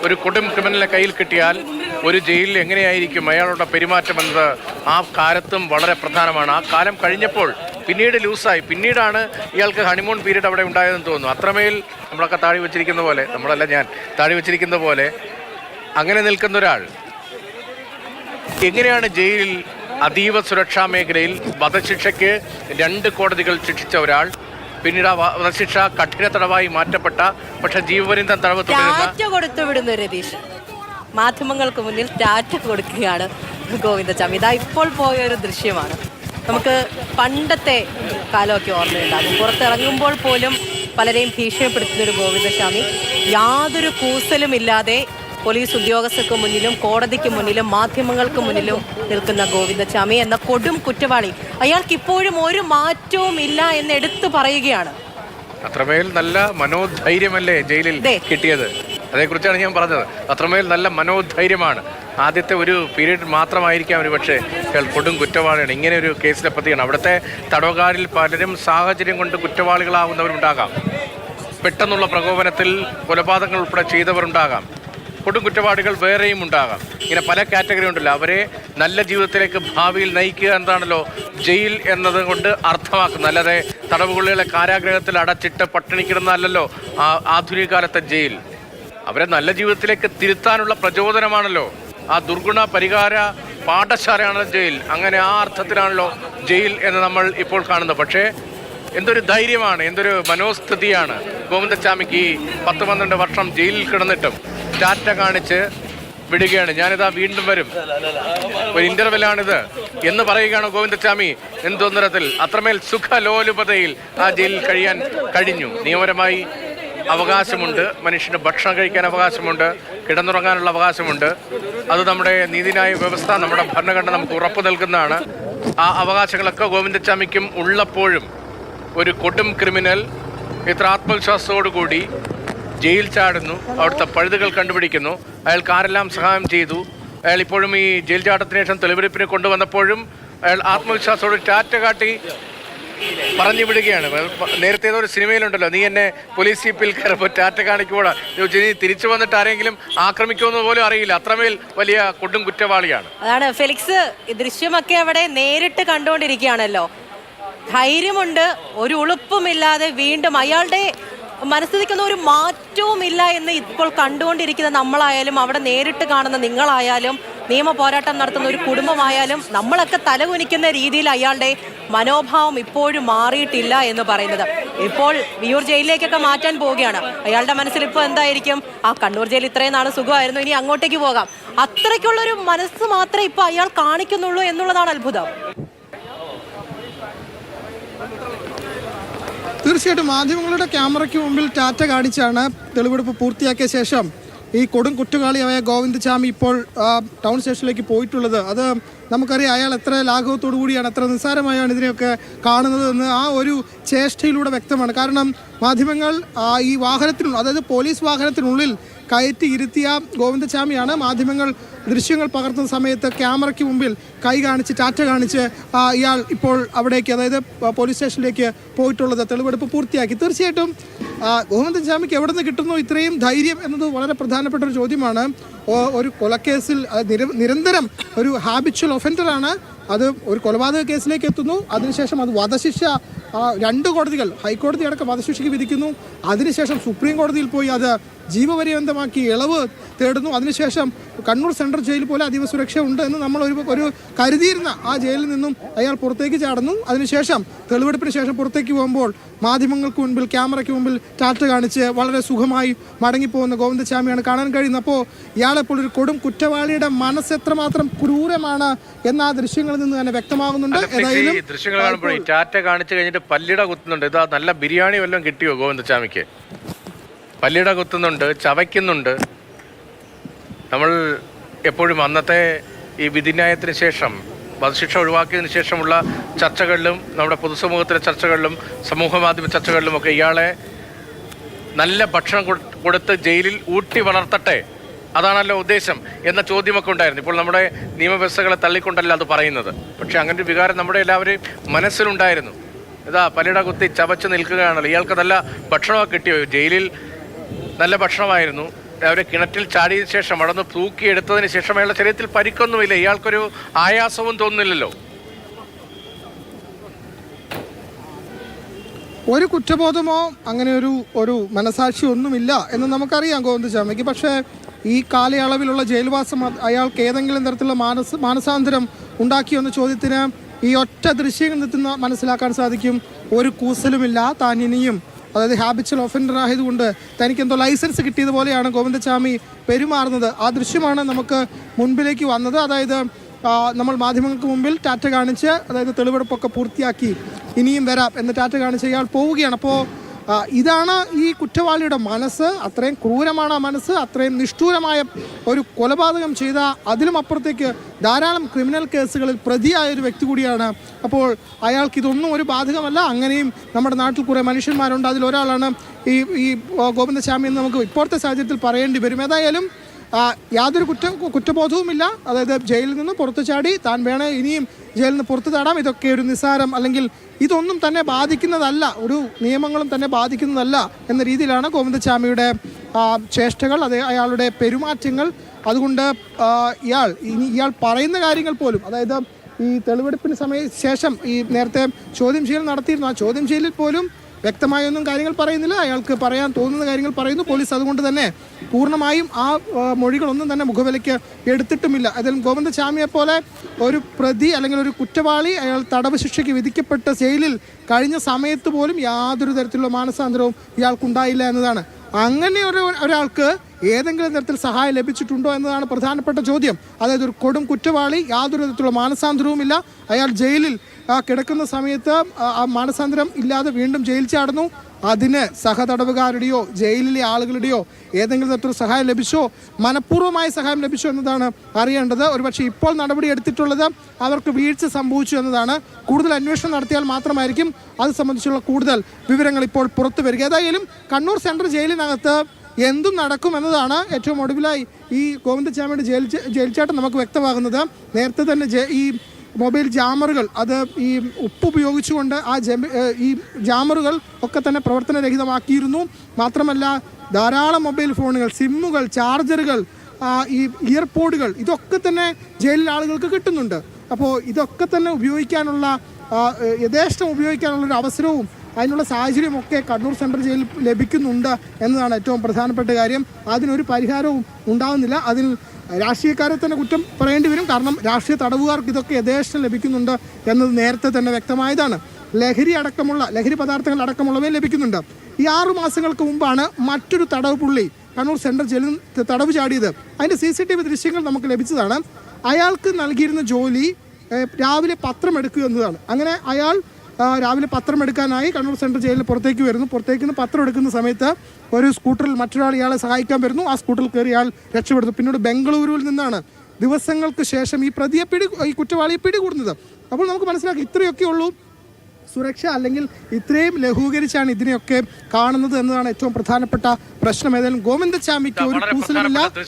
ഒരു കൊടും ക്രിമിനലിനെ കയ്യിൽ കിട്ടിയാൽ ഒരു ജയിലിൽ എങ്ങനെയായിരിക്കും അയാളുടെ പെരുമാറ്റം എന്നത് ആ കാലത്തും വളരെ പ്രധാനമാണ്. ആ കാലം കഴിഞ്ഞപ്പോൾ പിന്നീട് ലൂസായി. പിന്നീടാണ് ഇയാൾക്ക് ഹണിമൂൺ പീരീഡ് അവിടെ ഉണ്ടായതെന്ന് തോന്നുന്നു. അത്രമേൽ നമ്മളൊക്കെ താഴി വെച്ചിരിക്കുന്ന പോലെ, നമ്മളല്ല ഞാൻ താഴി വെച്ചിരിക്കുന്ന പോലെ അങ്ങനെ നിൽക്കുന്ന ഒരാൾ എങ്ങനെയാണ് ജയിലിൽ അതീവ സുരക്ഷാ മേഖലയിൽ വധശിക്ഷയ്ക്ക് 2 കോടതികൾ ശിക്ഷിച്ച ഒരാൾ പിന്നീട് ആ വധശിക്ഷ കഠിന തടവായി മാറ്റപ്പെട്ട പക്ഷെ ജീവപര്യന്തം തടവ് തുടരുന്ന രതീഷ് മാധ്യമങ്ങൾക്ക് മുന്നിൽ ടാറ്റ കൊടുക്കുകയാണ് ഗോവിന്ദചാമി. ഇതാ ഇപ്പോൾ പോയൊരു ദൃശ്യമാണ്. നമുക്ക് പണ്ടത്തെ കാലമൊക്കെ ഓർമ്മയുണ്ടാകും. പുറത്തിറങ്ങുമ്പോൾ പോലും പലരെയും ഭീഷണിപ്പെടുത്തുന്നൊരു ഗോവിന്ദചാമി യാതൊരു കൂസലുമില്ലാതെ പോലീസ് ഉദ്യോഗസ്ഥർക്ക് മുന്നിലും കോടതിക്ക് മുന്നിലും മാധ്യമങ്ങൾക്ക് മുന്നിലും നിൽക്കുന്ന ഗോവിന്ദചാമി എന്ന കൊടും കുറ്റവാളി. അയാൾക്ക് ഇപ്പോഴും ഒരു മാറ്റവും ഇല്ല എന്ന് എടുത്തു പറയുകയാണ്. അത്രമേൽ നല്ല മനോധൈര്യമല്ലേ ജയിലിൽ കിട്ടിയത്? അതേക്കുറിച്ചാണ് ഞാൻ പറഞ്ഞത്. അത്രമേൽ നല്ല മനോധൈര്യമാണ്. ആദ്യത്തെ ഒരു പീരീഡ് മാത്രമായിരിക്കാം ഒരു പക്ഷേ കൊടും കുറ്റവാളിയാണ്. ഇങ്ങനെ ഒരു കേസിനെ പറ്റിയാണ്. അവിടുത്തെ തടവുകാരിൽ പലരും സാഹചര്യം കൊണ്ട് കുറ്റവാളികളാവുന്നവരുണ്ടാകാം. പെട്ടെന്നുള്ള പ്രകോപനത്തിൽ കൊലപാതകങ്ങൾ ഉൾപ്പെടെ ചെയ്തവരുണ്ടാകാം. കൊടും കുറ്റവാളികൾ വേറെയും ഉണ്ടാകാം. ഇങ്ങനെ പല കാറ്റഗറി ഉണ്ടല്ലോ. അവരെ നല്ല ജീവിതത്തിലേക്ക് ഭാവിയിൽ നയിക്കുക എന്നതാണല്ലോ ജയിൽ എന്നത് കൊണ്ട് അർത്ഥമാക്കുന്നത്. അല്ലാതെ തടവുകൊള്ളികളെ കാരാഗ്രഹത്തിൽ അടച്ചിട്ട് പട്ടിണിക്കിടുന്നതല്ലല്ലോ ആധുനിക കാലത്തെ ജയിൽ. അവരെ നല്ല ജീവിതത്തിലേക്ക് തിരുത്താനുള്ള പ്രചോദനമാണല്ലോ. ആ ദുർഗുണ പരിഹാര പാഠശാലയാണ് ജയിൽ. അങ്ങനെ ആ അർത്ഥത്തിലാണല്ലോ ജയിൽ എന്ന് നമ്മൾ ഇപ്പോൾ കാണുന്നത്. പക്ഷേ എന്തൊരു ധൈര്യമാണ്, എന്തൊരു മനോസ്ഥിതിയാണ് ഗോവിന്ദചാമിക്ക്. ഈ 10-12 വർഷം ജയിലിൽ കിടന്നിട്ടും ടാറ്റ കാണിച്ച് വിടുകയാണ്. ഞാനിതാ വീണ്ടും വരും, ഒരു ഇന്റർവെല്ലാണിത് എന്ന് പറയുകയാണ് ഗോവിന്ദചാമി. എന്തോന്നരത്തിൽ അത്രമേൽ സുഖലോലുപതയിൽ ആ ജയിലിൽ കഴിയാൻ കഴിഞ്ഞു. നിയമപരമായി അവകാശമുണ്ട്, മനുഷ്യന് ഭക്ഷണം കഴിക്കാൻ അവകാശമുണ്ട്, കിടന്നുറങ്ങാനുള്ള അവകാശമുണ്ട്. അത് നമ്മുടെ നീതിന്യായ വ്യവസ്ഥ, നമ്മുടെ ഭരണഘടന നമുക്ക് ഉറപ്പു നൽകുന്നതാണ്. ആ അവകാശങ്ങളൊക്കെ ഗോവിന്ദചാമിക്കും ഉള്ളപ്പോഴും ഒരു കൊടും ക്രിമിനൽ ഇത്ര ആത്മവിശ്വാസത്തോടു കൂടി ജയിൽ ചാടുന്നു, അവിടുത്തെ പഴുതുകൾ കണ്ടുപിടിക്കുന്നു. അയാൾക്ക് ആരെല്ലാം സഹായം ചെയ്തു. അയാൾ ഇപ്പോഴും ഈ ജയിൽ ചാട്ടത്തിന് ശേഷം തെളിവെടുപ്പിനെ കൊണ്ടുവന്നപ്പോഴും അയാൾ ആത്മവിശ്വാസത്തോട് ടാറ്റ കാട്ടി പറഞ്ഞു വിടുകയാണ്. നേരത്തെ ഏതോ ഒരു സിനിമയിലുണ്ടല്ലോ, നീ എന്നെ പോലീസ് ജീപ്പിൽ കയറുമ്പോൾ ടാറ്റ കാണിക്കുമ്പോൾ നീ തിരിച്ചു വന്നിട്ട് ആരെങ്കിലും ആക്രമിക്കുമെന്ന് പോലും അറിയില്ല. അത്രമേൽ വലിയ കൊടും കുറ്റവാളിയാണ്. അതാണ് ഫെലിക്സ്. ദൃശ്യമൊക്കെ അവിടെ നേരിട്ട് കണ്ടുകൊണ്ടിരിക്കുകയാണല്ലോ. ധൈര്യമുണ്ട്, ഒരു ഉളുപ്പുമില്ലാതെ വീണ്ടും അയാളുടെ മനസ്സിലിരിക്കുന്ന ഒരു മാറ്റവും ഇല്ല എന്ന് ഇപ്പോൾ കണ്ടുകൊണ്ടിരിക്കുന്ന നമ്മളായാലും അവിടെ നേരിട്ട് കാണുന്ന നിങ്ങളായാലും നിയമ പോരാട്ടം നടത്തുന്ന ഒരു കുടുംബമായാലും നമ്മളൊക്കെ തലകുനിക്കുന്ന രീതിയിൽ അയാളുടെ മനോഭാവം ഇപ്പോഴും മാറിയിട്ടില്ല എന്ന് പറയുന്നത്. ഇപ്പോൾ വിയൂർ ജയിലിലേക്കൊക്കെ മാറ്റാൻ പോവുകയാണ്. അയാളുടെ മനസ്സിൽ ഇപ്പോൾ എന്തായിരിക്കും? ആ കണ്ണൂർ ജയിൽ ഇത്രയും നാൾ സുഖമായിരുന്നു, ഇനി അങ്ങോട്ടേക്ക് പോകാം. അത്രയ്ക്കുള്ളൊരു മനസ്സ് മാത്രമേ ഇപ്പോൾ അയാൾ കാണിക്കുന്നുള്ളൂ എന്നുള്ളതാണ് അത്ഭുതം. തീർച്ചയായിട്ടും മാധ്യമങ്ങളുടെ ക്യാമറയ്ക്ക് മുമ്പിൽ ടാറ്റ കാണിച്ചാണ് തെളിവെടുപ്പ് പൂർത്തിയാക്കിയ ശേഷം ഈ കൊടും കുറ്റവാളിയായ ഗോവിന്ദചാമി ഇപ്പോൾ ടൗൺ സ്റ്റേഷനിലേക്ക് പോയിട്ടുള്ളത്. അത് നമുക്കറിയാം, അയാൾ എത്ര ലാഘവത്തോടു കൂടിയാണ്, എത്ര നിസ്സാരമായാണ് ഇതിനെയൊക്കെ കാണുന്നത് എന്ന് ആ ഒരു ചേഷ്ടയിലൂടെ വ്യക്തമാണ്. കാരണം മാധ്യമങ്ങൾ ഈ വാഹനത്തിനുള്ളിൽ, അതായത് പോലീസ് വാഹനത്തിനുള്ളിൽ കയറ്റി ഇരുത്തിയ ഗോവിന്ദചാമിയാണ് മാധ്യമങ്ങൾ ദൃശ്യങ്ങൾ പകർത്തുന്ന സമയത്ത് ക്യാമറയ്ക്ക് മുമ്പിൽ കൈ കാണിച്ച് ടാറ്റ കാണിച്ച് ഇയാൾ ഇപ്പോൾ അവിടേക്ക്, അതായത് പോലീസ് സ്റ്റേഷനിലേക്ക് പോയിട്ടുള്ളത്. തെളിവെടുപ്പ് പൂർത്തിയാക്കി. തീർച്ചയായിട്ടും ഗോവിന്ദചാമിക്ക് എവിടെ നിന്ന് കിട്ടുന്നു ഇത്രയും ധൈര്യം എന്നത് വളരെ പ്രധാനപ്പെട്ട ഒരു ചോദ്യമാണ്. ഒരു കൊലക്കേസിൽ നിരന്തരം ഒരു ഹാബിച്വൽ ഒഫൻഡറാണ്. അത് ഒരു കൊലപാതക കേസിലേക്ക് എത്തുന്നു. അതിനുശേഷം അത് വധശിക്ഷ 2 കോടതികൾ, ഹൈക്കോടതി അടക്കം വധശിക്ഷയ്ക്ക് വിധിക്കുന്നു. അതിനുശേഷം സുപ്രീം കോടതിയിൽ പോയി അത് ജീവപര്യന്തമാക്കി ഇളവ് തേടുന്നു. അതിനുശേഷം കണ്ണൂർ സെൻട്രൽ ജയിൽ പോലെ അതീവ സുരക്ഷ ഉണ്ട് എന്ന് നമ്മൾ ഒരു കരുതിയിരുന്ന ആ ജയിലിൽ നിന്നും അയാൾ പുറത്തേക്ക് ചാടുന്നു. അതിനുശേഷം തെളിവെടുപ്പിന് ശേഷം പുറത്തേക്ക് പോകുമ്പോൾ മാധ്യമങ്ങൾക്ക് മുൻപിൽ, ക്യാമറയ്ക്ക് മുമ്പിൽ ടാറ്റ കാണിച്ച് വളരെ സുഖമായി മടങ്ങിപ്പോകുന്ന ഗോവിന്ദചാമിയാണ് കാണാൻ കഴിയുന്നത്. അപ്പോൾ ഇയാളെപ്പോൾ ഒരു കൊടും കുറ്റവാളിയുടെ മനസ്സ് എത്രമാത്രം ക്രൂരമാണ് എന്ന ആ ദൃശ്യങ്ങളിൽ നിന്ന് തന്നെ വ്യക്തമാകുന്നുണ്ട്. ദൃശ്യങ്ങൾ കാണുമ്പോൾ ടാറ്റ കാണിച്ചു കഴിഞ്ഞിട്ട് പല്ലിട കുത്തുന്നുണ്ട്. ഇതാ നല്ല ബിരിയാണി വല്ലതും കിട്ടിയോ ഗോവിന്ദചാമിക്ക്? പല്ലിട കുത്തുന്നുണ്ട്, ചവയ്ക്കുന്നുണ്ട്. നമ്മൾ എപ്പോഴും അന്നത്തെ ഈ വിധിന്യായത്തിന് ശേഷം, വധശിക്ഷ ഒഴിവാക്കിയതിന് ശേഷമുള്ള ചർച്ചകളിലും നമ്മുടെ പൊതുസമൂഹത്തിലെ ചർച്ചകളിലും സമൂഹ മാധ്യമ ചർച്ചകളിലുമൊക്കെ ഇയാളെ നല്ല ഭക്ഷണം കൊടുത്ത് ജയിലിൽ ഊട്ടി വളർത്തട്ടെ, അതാണല്ലോ ഉദ്ദേശം എന്ന ചോദ്യമൊക്കെ ഉണ്ടായിരുന്നു. ഇപ്പോൾ നമ്മുടെ നിയമവ്യവസ്ഥകളെ തള്ളിക്കൊണ്ടല്ല അത് പറയുന്നത്. പക്ഷെ അങ്ങനെ ഒരു വികാരം നമ്മുടെ എല്ലാവരെയും മനസ്സിലുണ്ടായിരുന്നു. ഇതാ പല്ലിട കുത്തി ചവച്ച് നിൽക്കുകയാണല്ലോ. ഇയാൾക്ക് നല്ല ഭക്ഷണമൊക്കെ കിട്ടിയോ? ജയിലിൽ നല്ല ഭക്ഷണമായിരുന്നു. അവരെ കിണറ്റിൽ ചാടിയതിനു ശേഷം അവിടെ നിന്ന് തൂക്കിയെടുത്തതിന് ശേഷം അയാളുടെ ശരീരത്തിൽ പരിക്കൊന്നുമില്ല, ഇയാൾക്കൊരു ആയാസവും തോന്നുന്നില്ലല്ലോ. ഒരു കുറ്റബോധമോ അങ്ങനെ ഒരു മനസാക്ഷി ഒന്നുമില്ല എന്ന് നമുക്കറിയാം ഗോവിന്ദചാമിക്ക്. പക്ഷേ ഈ കാലയളവിലുള്ള ജയിൽവാസം അയാൾക്ക് ഏതെങ്കിലും തരത്തിലുള്ള മാനസാന്തരം ഉണ്ടാക്കിയോ എന്ന ചോദ്യത്തിന് ഈ ഒറ്റ ദൃശ്യങ്ങളിൽ നിന്ന് മനസ്സിലാക്കാൻ സാധിക്കും. ഒരു കൂസലുമില്ല. താൻ ഇനിയും, അതായത് ഹാബിച്വൽ ഒഫൻഡർ ആയതുകൊണ്ട് തനിക്ക് എന്തോ ലൈസൻസ് കിട്ടിയതുപോലെയാണ് ഗോവിന്ദചാമി പെരുമാറുന്നത്. ആ ദൃശ്യമാണ് നമുക്ക് മുൻപിലേക്ക് വന്നത്. അതായത് നമ്മൾ മാധ്യമങ്ങൾക്ക് മുമ്പിൽ ടാറ്റ കാണിച്ച്, അതായത് തെളിവെടുപ്പൊക്കെ പൂർത്തിയാക്കി ഇനിയും വരാം എന്ന് ടാറ്റ കാണിച്ച് ഇയാൾ പോവുകയാണ്. അപ്പോൾ ഇതാണ് ഈ കുറ്റവാളിയുടെ മനസ്സ്. അത്രയും ക്രൂരമാണ് ആ മനസ്സ്. അത്രയും നിഷ്ഠൂരമായ ഒരു കൊലപാതകം ചെയ്ത, അതിലും അപ്പുറത്തേക്ക് ധാരാളം ക്രിമിനൽ കേസുകളിൽ പ്രതിയായ ഒരു വ്യക്തി കൂടിയാണ്. അപ്പോൾ അയാൾക്ക് ഇതൊന്നും ഒരു ബാധകമല്ല. അങ്ങനെയും നമ്മുടെ നാട്ടിൽ കുറേ മനുഷ്യന്മാരുണ്ട്. അതിലൊരാളാണ് ഈ ഗോവിന്ദചാമി എന്ന് നമുക്ക് ഇപ്പോഴത്തെ സാഹചര്യത്തിൽ പറയേണ്ടി വരും. ഏതായാലും യാതൊരു കുറ്റബോധവുമില്ല. അതായത് ജയിലിൽ നിന്ന് പുറത്തു ചാടി, താൻ വേണേ ഇനിയും ജയിലിൽ നിന്ന് പുറത്തു ചാടാം. ഇതൊക്കെ ഒരു നിസ്സാരം, അല്ലെങ്കിൽ ഇതൊന്നും തന്നെ ബാധിക്കുന്നതല്ല, ഒരു നിയമങ്ങളും തന്നെ ബാധിക്കുന്നതല്ല എന്ന രീതിയിലാണ് ഗോവിന്ദചാമിയുടെ ചേഷ്ടകൾ, അയാളുടെ പെരുമാറ്റങ്ങൾ. അതുകൊണ്ട് ഇയാൾ പറയുന്ന കാര്യങ്ങൾ പോലും, അതായത് ഈ തെളിവെടുപ്പിന് ശേഷം ഈ നേരത്തെ ചോദ്യം ചെയ്യൽ നടത്തിയിരുന്നു, ആ ചോദ്യം ചെയ്യലിൽ പോലും വ്യക്തമായൊന്നും കാര്യങ്ങൾ പറയുന്നില്ല. അയാൾക്ക് പറയാൻ തോന്നുന്ന കാര്യങ്ങൾ പറയുന്നു. പോലീസ് അതുകൊണ്ട് തന്നെ പൂർണ്ണമായും ആ മൊഴികളൊന്നും തന്നെ മുഖവിലയ്ക്ക് എടുത്തിട്ടുമില്ല. അതിലും ഗോവിന്ദചാമിയെ പോലെ ഒരു പ്രതി അല്ലെങ്കിൽ ഒരു കുറ്റവാളി അയാൾ തടവ് ശിക്ഷയ്ക്ക് വിധിക്കപ്പെട്ട ജയിലിൽ കഴിഞ്ഞ സമയത്ത് പോലും യാതൊരു തരത്തിലുള്ള മാനസാന്തരവും ഇയാൾക്കുണ്ടായില്ല എന്നതാണ്. അങ്ങനെ ഒരാൾക്ക് ഏതെങ്കിലും തരത്തിൽ സഹായം ലഭിച്ചിട്ടുണ്ടോ എന്നതാണ് പ്രധാനപ്പെട്ട ചോദ്യം. അതായത് ഒരു കൊടും കുറ്റവാളി, യാതൊരു തരത്തിലുള്ള മാനസാന്തരവുമില്ല. അയാൾ ജയിലിൽ കിടക്കുന്ന സമയത്ത് ആ മാനസാന്തരം ഇല്ലാതെ വീണ്ടും ജയിൽ ചാടുന്നു. അതിന് സഹതടവുകാരുടെയോ ജയിലിലെ ആളുകളുടെയോ ഏതെങ്കിലും തരത്തിലുള്ള സഹായം ലഭിച്ചോ, മനഃപൂർവ്വമായ സഹായം ലഭിച്ചോ എന്നതാണ് അറിയേണ്ടത്. ഒരുപക്ഷെ ഇപ്പോൾ നടപടി എടുത്തിട്ടുള്ളത് അവർക്ക് വീഴ്ച സംഭവിച്ചു എന്നതാണ്. കൂടുതൽ അന്വേഷണം നടത്തിയാൽ മാത്രമായിരിക്കും അത് സംബന്ധിച്ചുള്ള കൂടുതൽ വിവരങ്ങൾ ഇപ്പോൾ പുറത്തു വരിക. ഏതായാലും കണ്ണൂർ സെൻട്രൽ ജയിലിനകത്ത് എന്തും നടക്കും എന്നതാണ് ഏറ്റവും ഒടുവിലായി ഈ ഗോവിന്ദചാമിയുടെ ജയിൽ ചാട്ടം നമുക്ക് വ്യക്തമാകുന്നത്. നേരത്തെ തന്നെ ഈ മൊബൈൽ ജാമറുകൾ, അത് ഈ ഉപ്പ് ഉപയോഗിച്ചുകൊണ്ട് ഈ ജാമറുകൾ ഒക്കെ തന്നെ പ്രവർത്തനരഹിതമാക്കിയിരുന്നു. മാത്രമല്ല ധാരാളം മൊബൈൽ ഫോണുകൾ, സിമ്മുകൾ, ചാർജറുകൾ, ഈ ഇയർപോഡുകൾ, ഇതൊക്കെ തന്നെ ജയിലിൽ ആളുകൾക്ക് കിട്ടുന്നുണ്ട്. അപ്പോൾ ഇതൊക്കെ തന്നെ യഥേഷ്ടം ഉപയോഗിക്കാനുള്ളൊരു അവസരവും അതിനുള്ള സാഹചര്യമൊക്കെ കണ്ണൂർ സെൻട്രൽ ജയിലിൽ ലഭിക്കുന്നുണ്ട് എന്നതാണ് ഏറ്റവും പ്രധാനപ്പെട്ട കാര്യം. അതിനൊരു പരിഹാരവും ഉണ്ടാകുന്നില്ല. അതിൽ രാഷ്ട്രീയക്കാരെ തന്നെ കുറ്റം പറയേണ്ടി വരും. കാരണം രാഷ്ട്രീയ തടവുകാർക്ക് ഇതൊക്കെ യഥേഷ്ടം ലഭിക്കുന്നുണ്ട് എന്നത് നേരത്തെ തന്നെ വ്യക്തമായതാണ്. ലഹരി പദാർത്ഥങ്ങൾ അടക്കമുള്ളവയും ലഭിക്കുന്നുണ്ട്. ഈ 6 മാസങ്ങൾക്ക് മുമ്പാണ് മറ്റൊരു തടവ് പുള്ളി കണ്ണൂർ സെൻട്രൽ ജയിലിൽ തടവ് ചാടിയത്. അതിൻ്റെ CCTV ദൃശ്യങ്ങൾ നമുക്ക് ലഭിച്ചതാണ്. അയാൾക്ക് നൽകിയിരുന്ന ജോലി രാവിലെ പത്രം എടുക്കുക എന്നതാണ്. അങ്ങനെ അയാൾ രാവിലെ പത്രം എടുക്കാനായി കണ്ണൂർ സെൻട്രൽ ജയിലിൽ പുറത്തേക്ക് വരുന്നു. പുറത്തേക്ക് നിന്ന് പത്രം എടുക്കുന്ന സമയത്ത് ഒരു സ്കൂട്ടറിൽ മറ്റൊരാൾ ഇയാളെ സഹായിക്കാൻ വരുന്നു. ആ സ്കൂട്ടറിൽ കയറി ഇയാൾ രക്ഷപ്പെടുന്നു. പിന്നീട് ബംഗളൂരുവിൽ നിന്നാണ് ദിവസങ്ങൾക്ക് ശേഷം ഈ കുറ്റവാളിയെ പിടികൂടുന്നത്. അപ്പോൾ നമുക്ക് മനസ്സിലാക്കി ഇത്രയൊക്കെ ഉള്ളൂ സുരക്ഷ, അല്ലെങ്കിൽ ഇത്രയും ലഘൂകരിച്ചാണ് ഇതിനെയൊക്കെ കാണുന്നത് എന്നതാണ് ഏറ്റവും പ്രധാനപ്പെട്ട പ്രശ്നം. ഏതായാലും ഗോവിന്ദചാമിക്ക് ഒരു കൂസലുമില്ല.